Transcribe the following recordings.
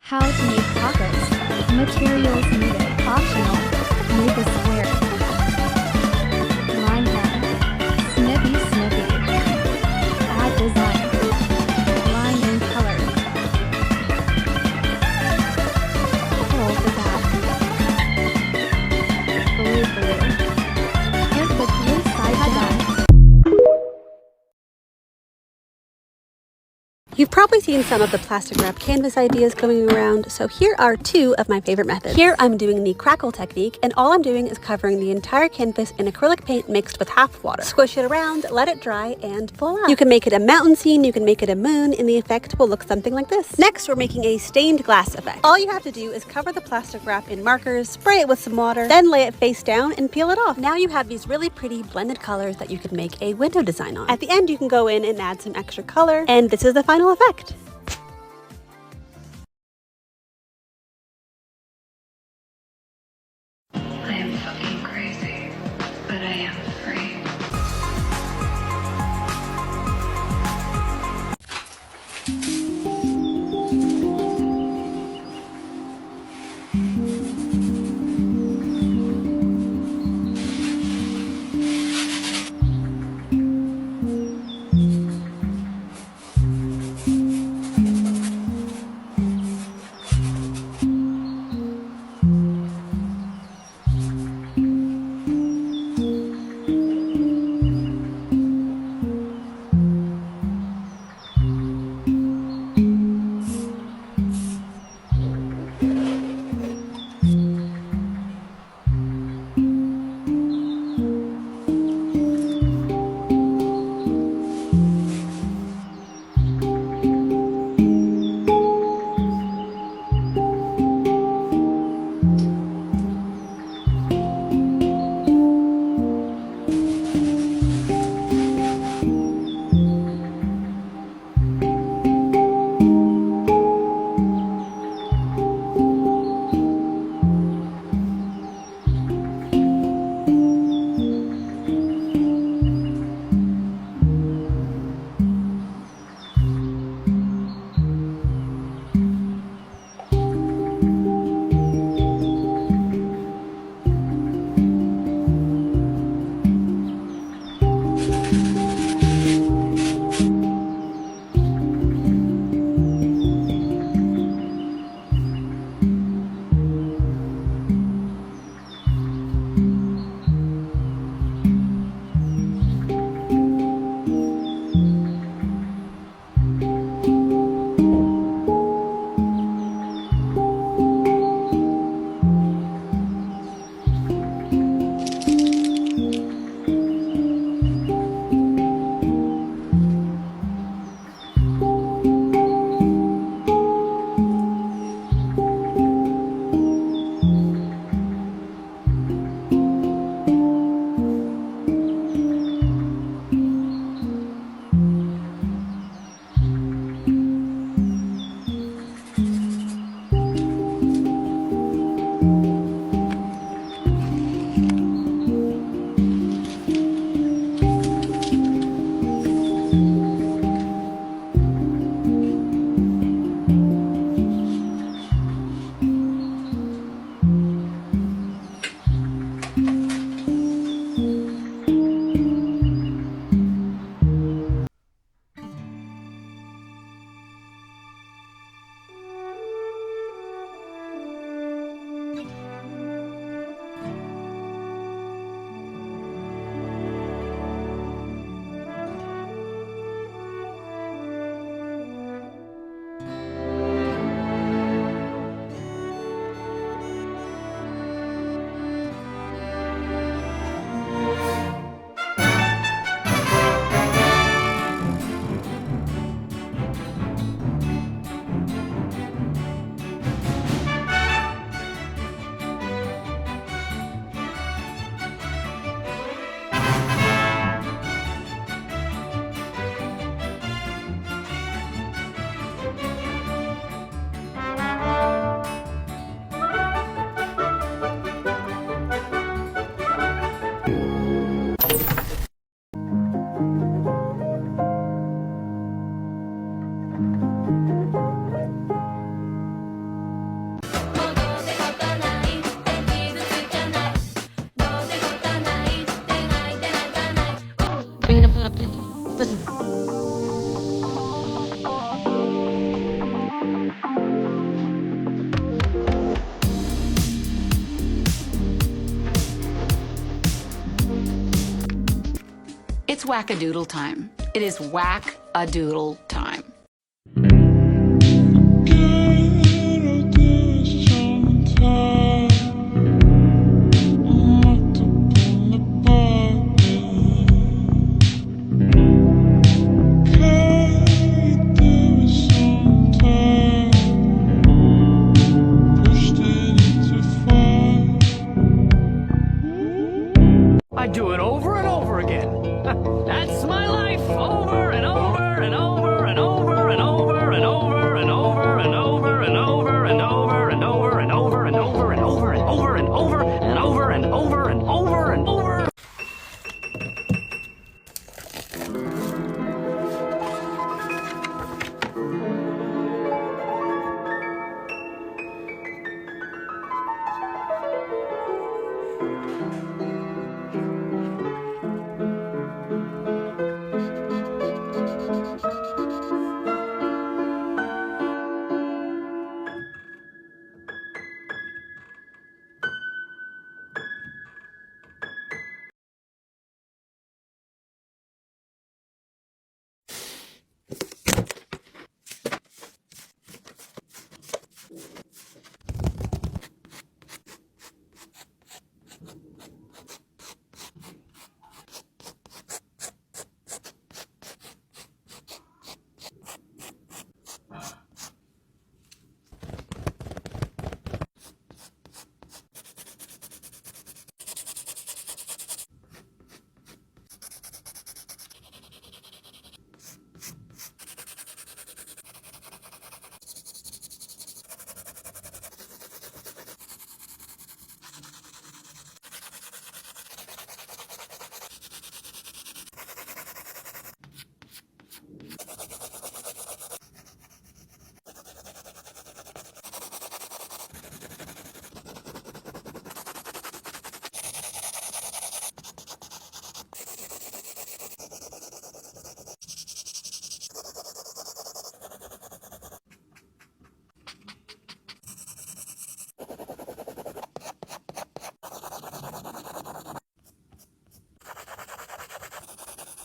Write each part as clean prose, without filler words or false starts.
How to make pockets. Materials needed. Optional. Make a square. Line head. Snippy snippy. Add design. Line and color. Pull the back. Blue blue. Put the blue side down. You've probably seen some of the plastic wrap canvas ideas going around, so here are two of my favorite methods. Here I'm doing the crackle technique, and all I'm doing is covering the entire canvas in acrylic paint mixed with half water. Squish it around, let it dry, and voila! You can make it a mountain scene, you can make it a moon, and the effect will look something like this. Next, we're making a stained glass effect. All you have to do is cover the plastic wrap in markers, spray it with some water, then lay it face down and peel it off. Now you have these really pretty blended colors that you can make a window design on. At the end, you can go in and add some extra color, and this is the final effect. I am fucking crazy, but I am free. whack-a-doodle time. It is whack-a-doodle time. I do it over and over again. That's my life, over and over and over and over and over and over and over and over and over and over and over and over and over and over and over and over and over and over and over and over.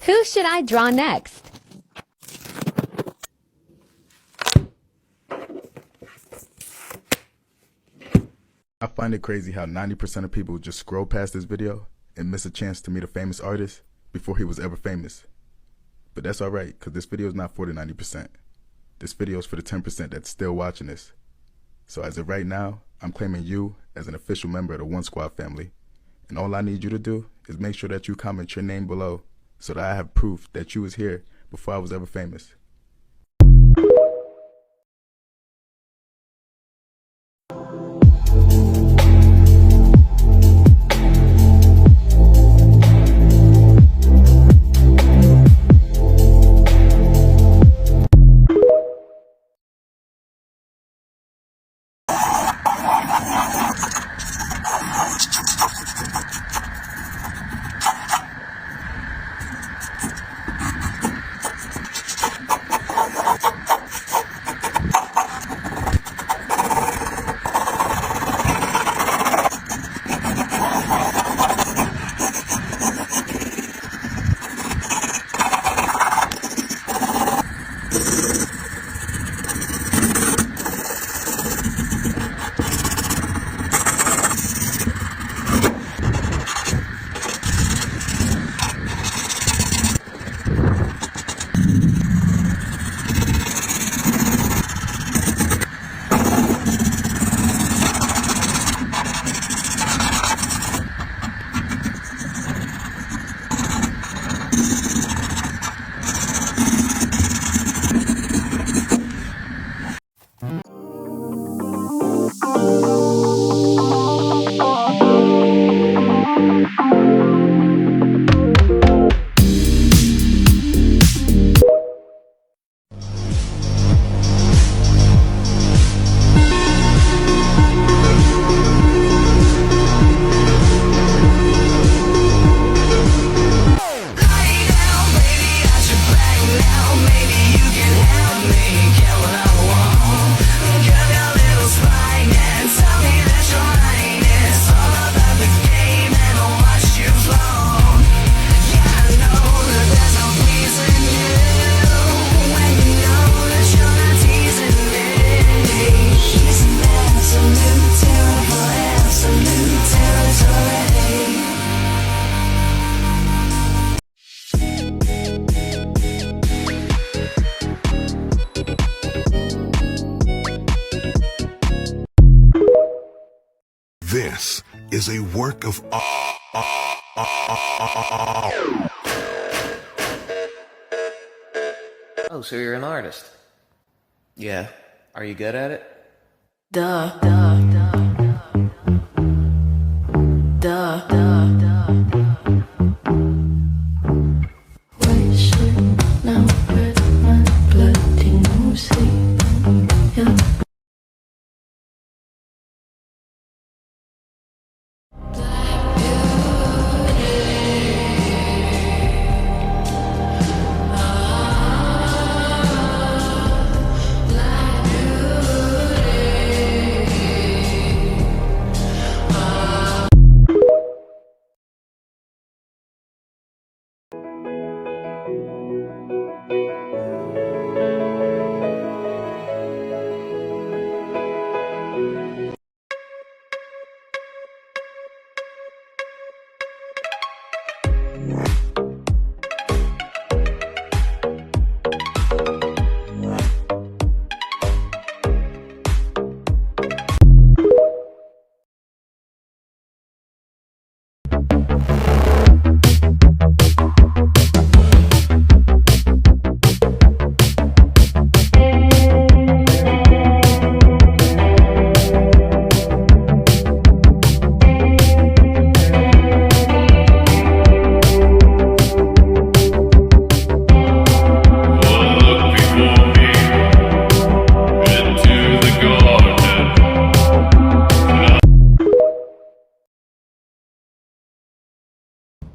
Who should I draw next? I find it crazy how 90% of people just scroll past this video and miss a chance to meet a famous artist before he was ever famous. But that's alright, because this video is not for the 90%. This video is for the 10% that's still watching this. So as of right now, I'm claiming you as an official member of the One Squad family. And all I need you to do is make sure that you comment your name below so that I have proof that you was here before I was ever famous. is a work of Oh, so you're an artist? Yeah. Are you good at it? Duh, duh, duh, duh, duh, duh, duh. White shirt, now red, my bloody no sleep. Yeah.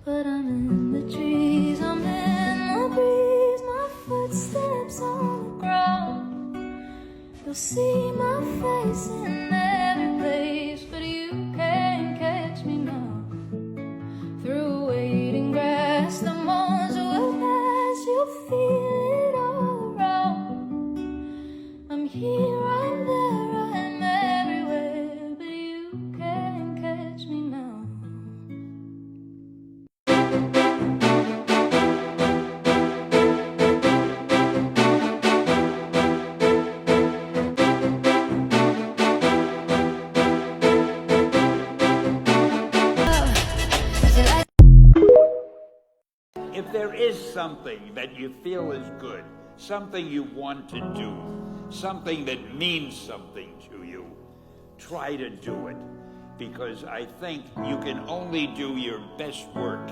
But I'm in the trees, I'm in the breeze, my footsteps on the ground. You'll see my face in every place, but you can't catch me now. Through waiting grass, the months will pass, you'll feel it all around. I'm here, I'm there, I'm everywhere, but you can't catch me now. If there is something that you feel is good, something you want to do, something that means something to you, try to do it. Because I think you can only do your best work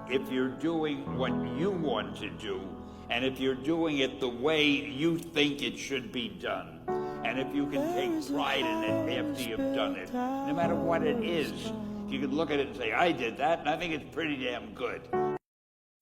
if you're doing what you want to do, and if you're doing it the way you think it should be done. And if you can take pride in it after you've done it, no matter what it is, you can look at it and say, I did that, and I think it's pretty damn good.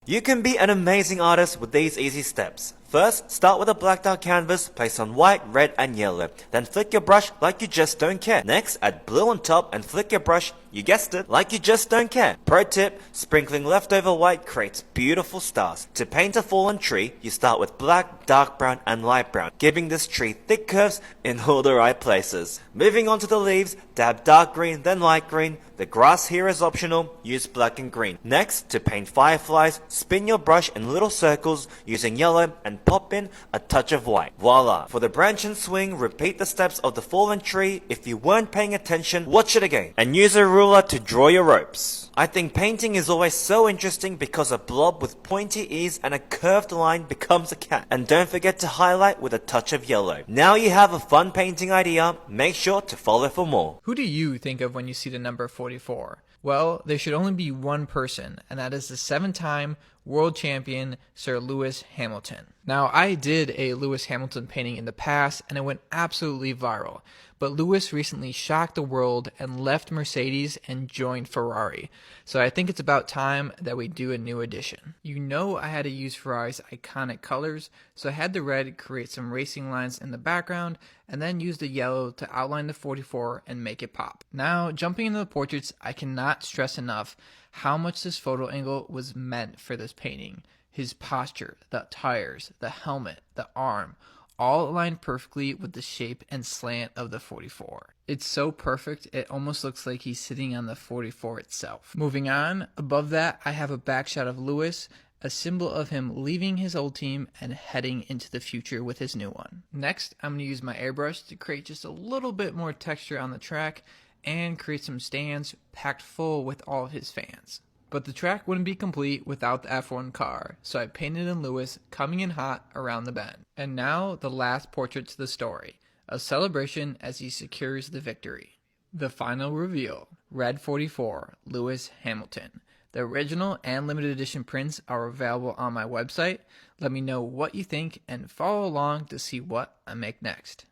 You can be an amazing artist with these easy steps. First, start with a blacked out canvas, place on white, red and yellow. Then flick your brush like you just don't care. Next, add blue on top and flick your brush, you guessed it, like you just don't care. Pro tip, sprinkling leftover white creates beautiful stars. To paint a fallen tree, you start with black, dark brown and light brown, giving this tree thick curves in all the right places. Moving on to the leaves, dab dark green, then light green. The grass here is optional, use black and green. Next, to paint fireflies, spin your brush in little circles using yellow and pop in a touch of white. Voila! For the branch and swing, repeat the steps of the fallen tree. If you weren't paying attention, watch it again. And use a ruler to draw your ropes. I think painting is always so interesting because a blob with pointy ears and a curved line becomes a cat. And don't forget to highlight with a touch of yellow. Now you have a fun painting idea. Make sure to follow for more. Who do you think of when you see the number 44? Well, there should only be one person, and that is the 7-time world champion Sir Lewis Hamilton. Now, I did a Lewis Hamilton painting in the past, and it went absolutely viral. But Lewis recently shocked the world and left Mercedes and joined Ferrari. So I think it's about time that we do a new edition. You know I had to use Ferrari's iconic colors, so I had the red create some racing lines in the background, and then use the yellow to outline the 44 and make it pop. Now, jumping into the portraits, I cannot stress enough how much this photo angle was meant for this painting. His posture, the tires, the helmet, the arm, all aligned perfectly with the shape and slant of the 44. It's so perfect, it almost looks like he's sitting on the 44 itself. Moving on, above that I have a back shot of Lewis, a symbol of him leaving his old team and heading into the future with his new one. Next, I'm going to use my airbrush to create just a little bit more texture on the track, and create some stands packed full with all of his fans. But the track wouldn't be complete without the F1 car, so I painted in Lewis coming in hot around the bend. And now the last portrait to the story, a celebration as he secures the victory. The final reveal, Red 44, Lewis Hamilton. The original and limited edition prints are available on my website. Let me know what you think and follow along to see what I make next.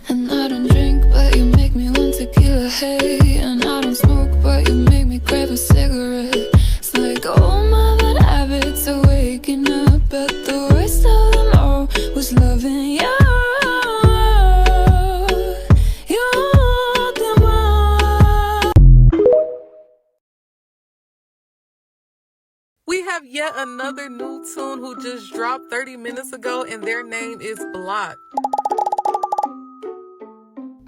And I don't drink, but you make me want tequila, hey. And I don't smoke, but you make me crave a cigarette. It's like all my bad habits are waking up, but the worst of them all was loving you. We have yet another new tune who just dropped 30 minutes ago, and their name is Blot.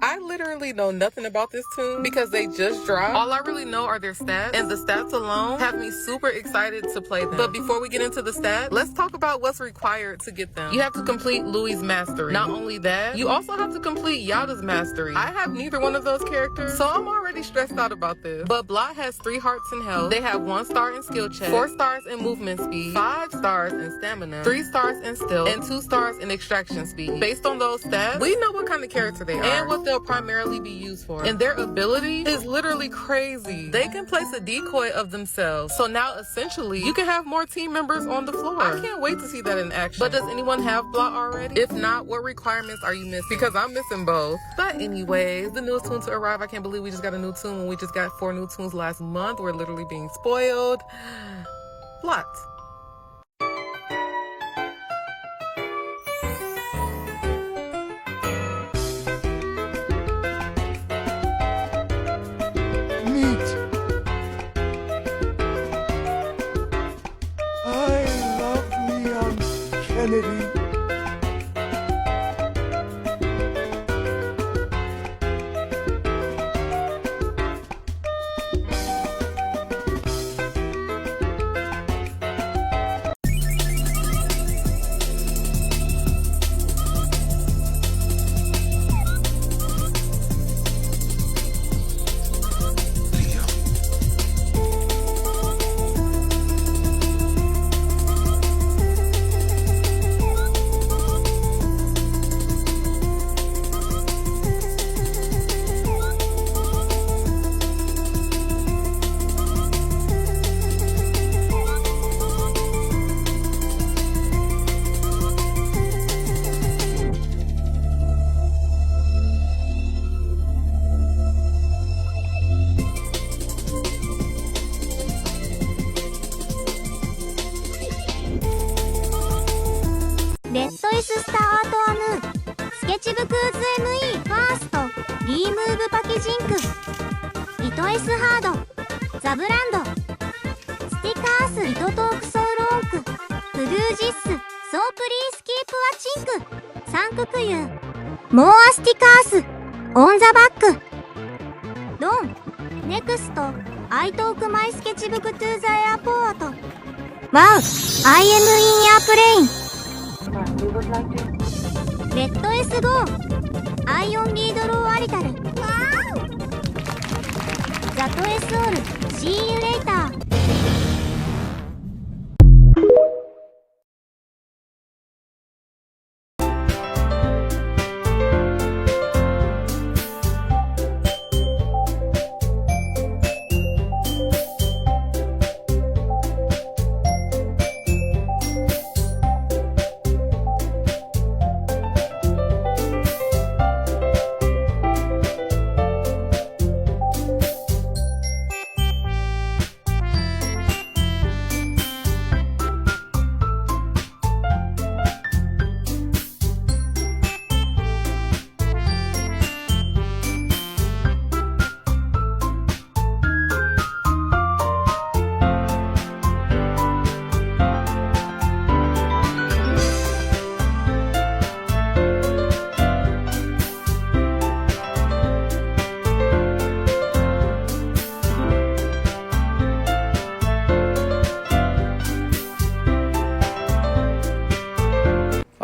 I literally know nothing about this tune because they just dropped. All I really know are their stats, and the stats alone have me super excited to play them. But before we get into the stats, let's talk about what's required to get them. You have to complete Louis' mastery. Not only that, you also have to complete Yada's mastery. I have neither one of those characters, so I'm already stressed out about this. But Blot has 3 hearts in health. They have 1 star in skill check, 4 stars in movement speed, 5 stars in stamina, 3 stars in stealth, and 2 stars in extraction speed. Based on those stats, we know what kind of character they are and what they'll primarily be used for. And their ability is literally crazy. They can place a decoy of themselves. So now essentially you can have more team members on the floor. I can't wait to see that in action. But does anyone have Blot already? If not, what requirements are you missing? Because I'm missing both. But anyways, the newest tune to arrive. I can't believe we just got a new tune when we just got 4 new tunes last month. We're literally being spoiled. Blot. Kennedy.レッドイススタートアムーンスケッチブックーズ ME ファーストリームーブパケジンク糸 S ハードザブランドスティカース糸トークソウルオンクプルージッスソープリースキープアチンクサンククユーモーアスティカースオンザバックドンネクストアイトークマイスケッチブックトゥーザエアポートワウ I am in airplaneレッド S ゴーアイオンリードローアリタルザト S オール See you later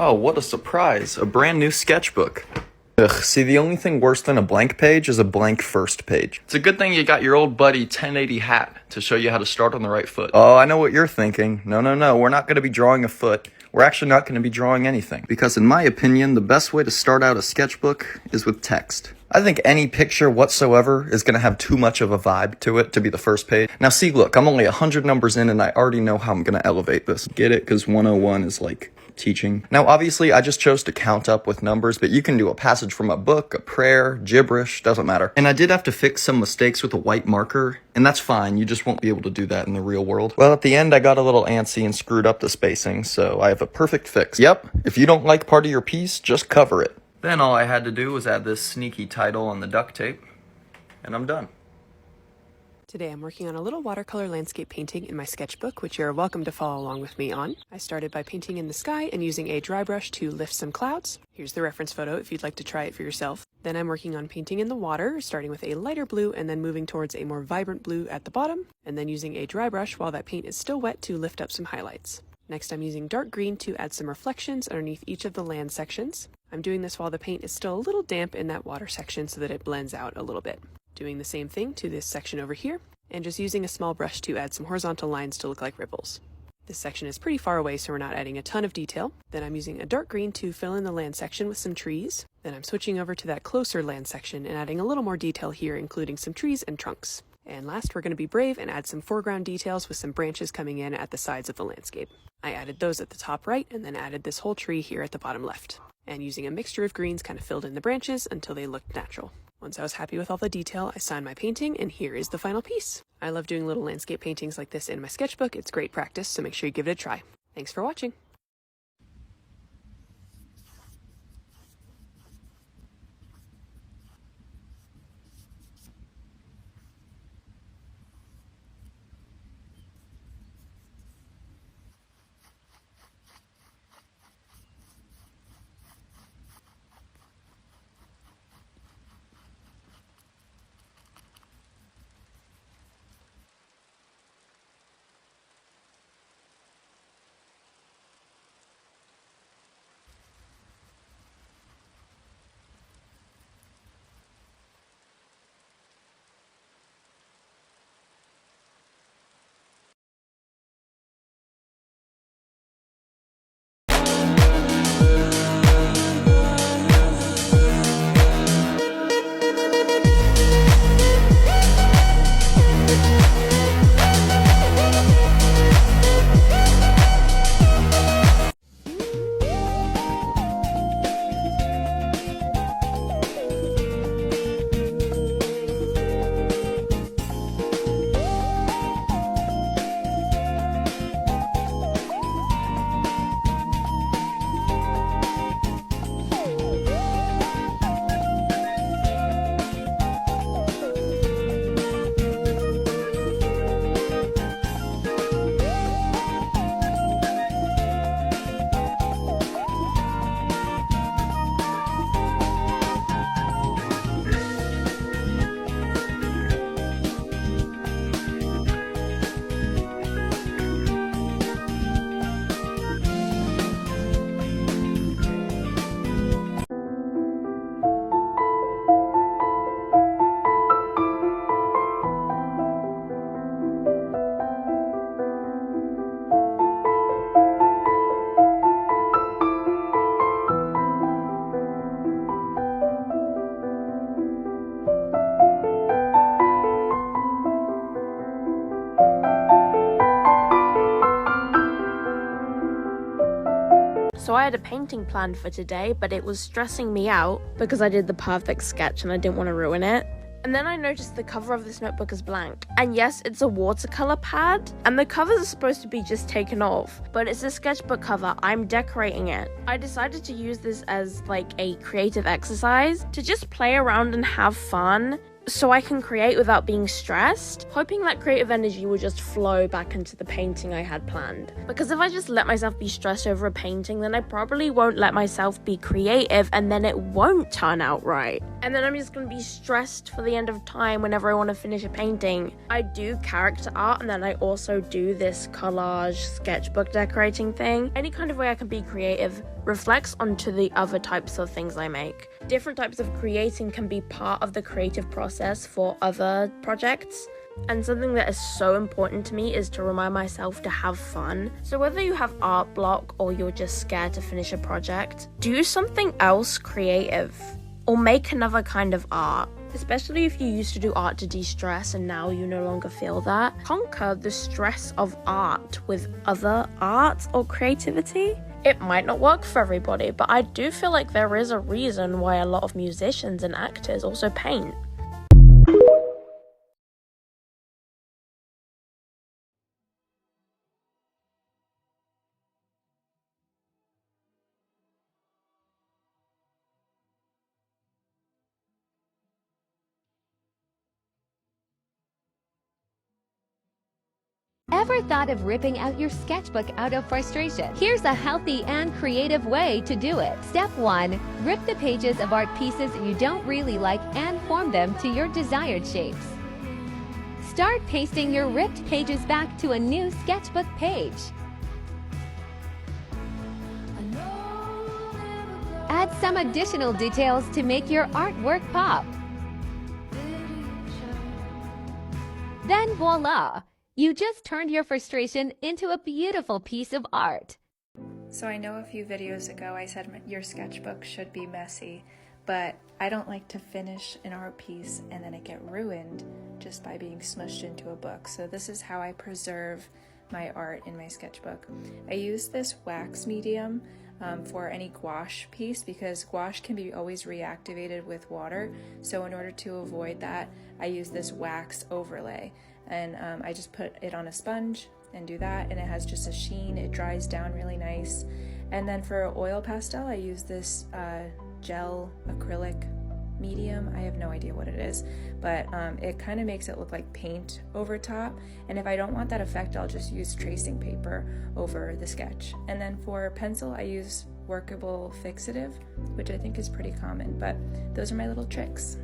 Oh, what a surprise. A brand new sketchbook. Ugh, see, the only thing worse than a blank page is a blank first page. It's a good thing you got your old buddy 1080 Hat to show you how to start on the right foot. Oh, I know what you're thinking. No, we're not going to be drawing a foot. We're actually not going to be drawing anything. Because in my opinion, the best way to start out a sketchbook is with text. I think any picture whatsoever is going to have too much of a vibe to it to be the first page. Now see, look, I'm only 100 numbers in and I already know how I'm going to elevate this. Get it? Because 101 is like teaching. Now obviously I just chose to count up with numbers, but you can do a passage from a book, a prayer, gibberish, doesn't matter. And I did have to fix some mistakes with a white marker, and that's fine, you just won't be able to do that in the real world. Well, at the end I got a little antsy and screwed up the spacing, so I have a perfect fix. Yep, if you don't like part of your piece, just cover it. Then all I had to do was add this sneaky title on the duct tape, and I'm done. Today I'm working on a little watercolor landscape painting in my sketchbook, which you're welcome to follow along with me on. I started by painting in the sky and using a dry brush to lift some clouds. Here's the reference photo if you'd like to try it for yourself. Then I'm working on painting in the water, starting with a lighter blue and then moving towards a more vibrant blue at the bottom, and then using a dry brush while that paint is still wet to lift up some highlights. Next I'm using dark green to add some reflections underneath each of the land sections. I'm doing this while the paint is still a little damp in that water section so that it blends out a little bit. Doing the same thing to this section over here, and just using a small brush to add some horizontal lines to look like ripples. This section is pretty far away, so we're not adding a ton of detail. Then I'm using a dark green to fill in the land section with some trees. Then I'm switching over to that closer land section and adding a little more detail here, including some trees and trunks. And last, we're going to be brave and add some foreground details with some branches coming in at the sides of the landscape. I added those at the top right and then added this whole tree here at the bottom left. And using a mixture of greens kind of filled in the branches until they looked natural. Once I was happy with all the detail, I signed my painting, and here is the final piece. I love doing little landscape paintings like this in my sketchbook. It's great practice, so make sure you give it a try. Thanks for watching. So I had a painting planned for today, but it was stressing me out because I did the perfect sketch and I didn't want to ruin it. And then I noticed the cover of this notebook is blank. And yes, it's a watercolor pad, and the covers are supposed to be just taken off, but it's a sketchbook cover. I'm decorating it. I decided to use this as like a creative exercise to just play around and have fun, so I can create without being stressed, hoping that creative energy will just flow back into the painting I had planned. Because if I just let myself be stressed over a painting, then I probably won't let myself be creative, and then it won't turn out right. and then I'm just going to be stressed for the end of time whenever I want to finish a painting. I do character art, and then I also do this collage sketchbook decorating thing. Any kind of way I can be creative reflects onto the other types of things I make. Different types of creating can be part of the creative process for other projects. And something that is so important to me is to remind myself to have fun. So whether you have art block or you're just scared to finish a project, do something else creative or make another kind of art. Especially if you used to do art to de-stress and now you no longer feel that. Conquer the stress of art with other art or creativity. It might not work for everybody, but I do feel like there is a reason why a lot of musicians and actors also paint. Ever thought of ripping out your sketchbook out of frustration? Here's a healthy and creative way to do it. Step 1. Rip the pages of art pieces you don't really like and form them to your desired shapes. Start pasting your ripped pages back to a new sketchbook page. Add some additional details to make your artwork pop. Then voila! You just turned your frustration into a beautiful piece of art. So I know a few videos ago I said your sketchbook should be messy, but I don't like to finish an art piece and then it get ruined just by being smushed into a book. So this is how I preserve my art in my sketchbook. I use this wax medium for any gouache piece because gouache can be always reactivated with water. So in order to avoid that, I use this wax overlay. And I just put it on a sponge and do that, and it has just a sheen. It dries down really nice. And then for oil pastel, I use this gel acrylic medium. I have no idea what it is, but it kind of makes it look like paint over top. And if I don't want that effect, I'll just use tracing paper over the sketch. And then for pencil, I use workable fixative, which I think is pretty common, but those are my little tricks.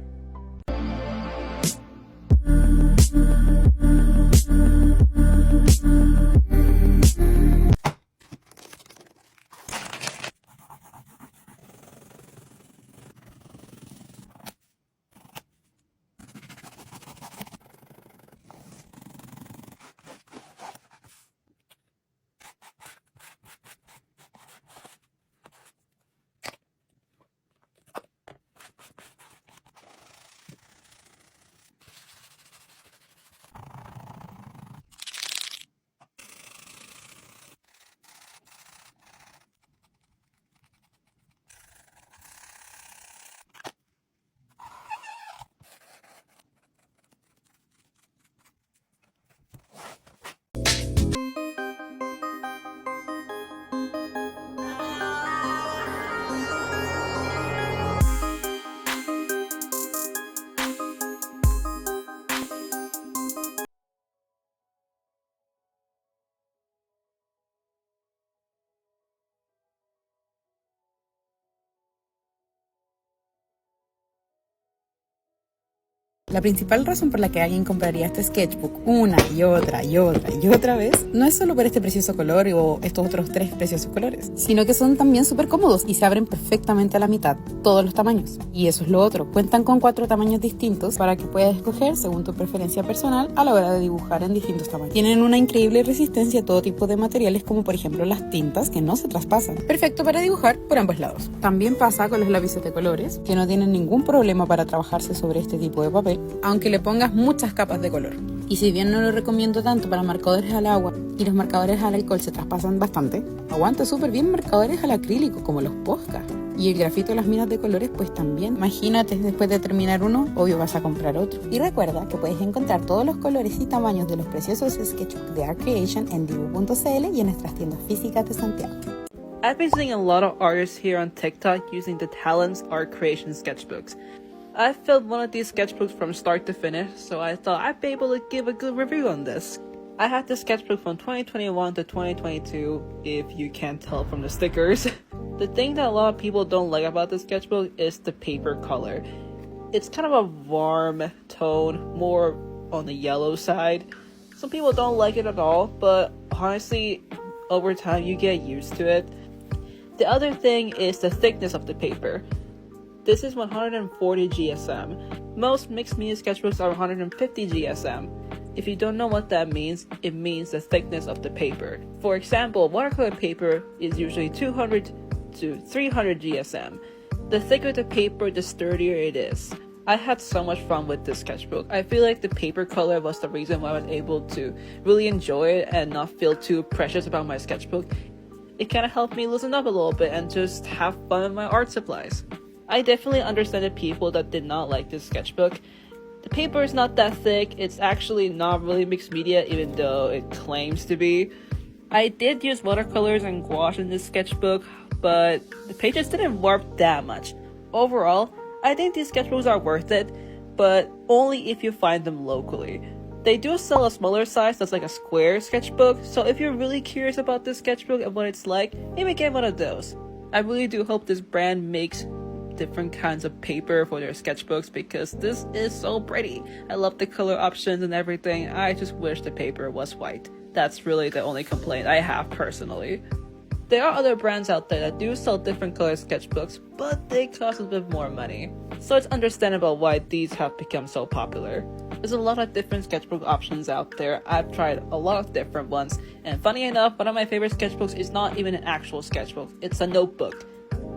La principal razón por la que alguien compraría este sketchbook una y otra vez no es solo por este precioso color o estos otros 3 preciosos colores, sino que son también súper cómodos y se abren perfectamente a la mitad, todos los tamaños. Y eso es lo otro, cuentan con 4 tamaños distintos para que puedas escoger según tu preferencia personal a la hora de dibujar en distintos tamaños. Tienen una increíble resistencia a todo tipo de materiales como por ejemplo las tintas que no se traspasan. Perfecto para dibujar por ambos lados. También pasa con los lápices de colores que no tienen ningún problema para trabajarse sobre este tipo de papel, aunque le pongas muchas capas de color. Y si bien no lo recomiendo tanto para marcadores al agua y los marcadores al alcohol se traspasan bastante, aguanta súper bien marcadores al acrílico como los Posca. Y el grafito de las minas de colores pues también. Imagínate, después de terminar uno, obvio vas a comprar otro. Y recuerda que puedes encontrar todos los colores y tamaños de los preciosos sketchbooks de Art Creation en dibu.cl y en nuestras tiendas físicas de Santiago. I've been seeing a lot of artists here on TikTok using the Talents Art Creation sketchbooks. I filled one of these sketchbooks from start to finish, so I thought I'd be able to give a good review on this. I had this sketchbook from 2021 to 2022, if you can't tell from the stickers. The thing that a lot of people don't like about this sketchbook is the paper color. It's kind of a warm tone, more on the yellow side. Some people don't like it at all, but honestly, over time you get used to it. The other thing is the thickness of the paper. This is 140 GSM. Most mixed media sketchbooks are 150 GSM. If you don't know what that means, it means the thickness of the paper. For example, watercolor paper is usually 200 to 300 GSM. The thicker the paper, the sturdier it is. I had so much fun with this sketchbook. I feel like the paper color was the reason why I was able to really enjoy it and not feel too precious about my sketchbook. It kind of helped me loosen up a little bit and just have fun with my art supplies. I definitely understand the people that did not like this sketchbook. The paper is not that thick, it's actually not really mixed media even though it claims to be. I did use watercolors and gouache in this sketchbook, but the pages didn't warp that much. Overall, I think these sketchbooks are worth it, but only if you find them locally. They do sell a smaller size that's like a square sketchbook, so if you're really curious about this sketchbook and what it's like, maybe get one of those. I really do hope this brand makes different kinds of paper for their sketchbooks because this is so pretty. I love the color options and everything. I just wish the paper was white. That's really the only complaint I have personally. There are other brands out there that do sell different color sketchbooks, but they cost a bit more money. So it's understandable why these have become so popular. There's a lot of different sketchbook options out there. I've tried a lot of different ones, and funny enough, one of my favorite sketchbooks is not even an actual sketchbook. It's a notebook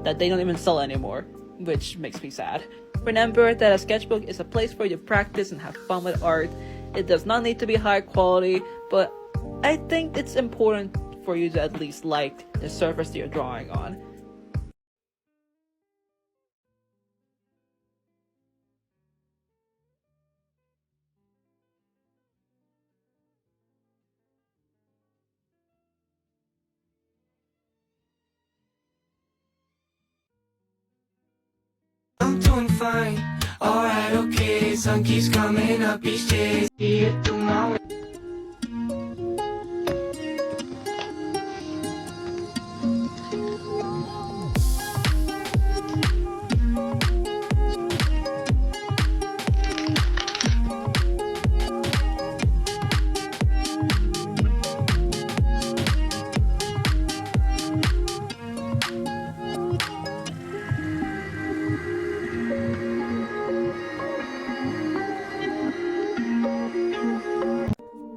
that they don't even sell anymore, which makes me sad. Remember that a sketchbook is a place for you to practice and have fun with art. It does not need to be high quality, but I think it's important for you to at least like the surface that you're drawing on. I'm doing fine. Alright, okay, sun keeps coming up each day. See it through my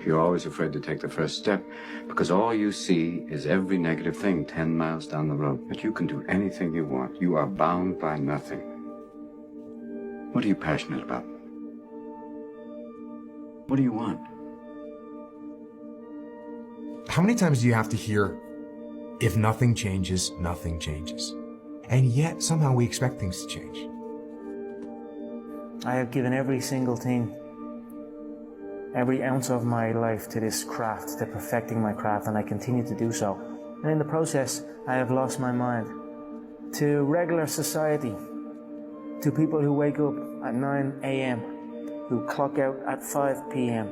You're always afraid to take the first step because all you see is every negative thing 10 miles down the road. But you can do anything you want. You are bound by nothing. What are you passionate about? What do you want? How many times do you have to hear, if nothing changes, nothing changes? And yet, somehow we expect things to change. I have given every single thing, every ounce of my life to this craft, to perfecting my craft, and I continue to do so. And in the process, I have lost my mind to regular society, to people who wake up at 9 a.m., who clock out at 5 p.m.